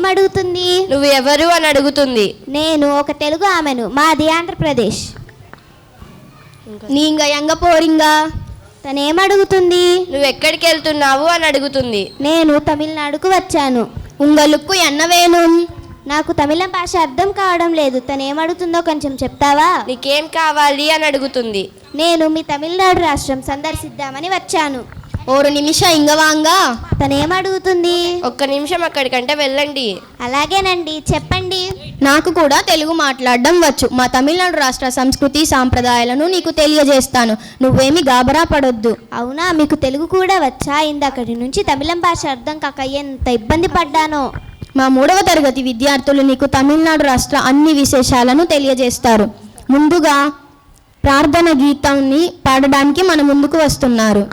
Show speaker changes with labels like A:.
A: తనేమడుగుతుంది?
B: నువ్వు ఎవరు అని అడుగుతుంది.
A: నేను ఒక తెలుగు ఆమెను, మాది ఆంధ్రప్రదేశ్.
C: నీంగ ఎంగ పోరింగా.
A: తనేమడుగుతుంది?
B: నువ్వు ఎక్కడికి వెళ్తున్నావు అని అడుగుతుంది.
A: నేను తమిళనాడుకు వచ్చాను.
C: ఉంగలుక్కు ఎన్నవేను.
A: నాకు తమిళం భాష అర్థం కావడం లేదు. తనేమడుగుతుందో కొంచెం చెప్తావా?
B: నీకేం కావాలి అని అడుగుతుంది.
A: నేను మీ తమిళనాడు రాష్ట్రం సందర్శిద్దామని వచ్చాను.
C: ఓరు నిమిష ఇంగవాంగా.
A: తనేమడుగుతుంది?
B: ఒక్క నిమిషం అక్కడికంటే వెళ్ళండి.
A: అలాగేనండి, చెప్పండి.
C: నాకు కూడా తెలుగు మాట్లాడడం వచ్చు. మా తమిళనాడు రాష్ట్ర సంస్కృతి సాంప్రదాయాలను నీకు తెలియజేస్తాను. నువ్వేమి గాబరా పడొద్దు.
A: అవునా, మీకు తెలుగు కూడా వచ్చా? ఇందక్కడి నుంచి తమిళం భాష అర్థం కాక ఎంత ఇబ్బంది పడ్డానో.
C: మా 3వ తరగతి విద్యార్థులు నీకు తమిళనాడు రాష్ట్ర అన్ని విశేషాలను తెలియజేస్తారు. ముందుగా ప్రార్థన గీతాన్ని పాడడానికి మన ముందుకు వస్తున్నారు.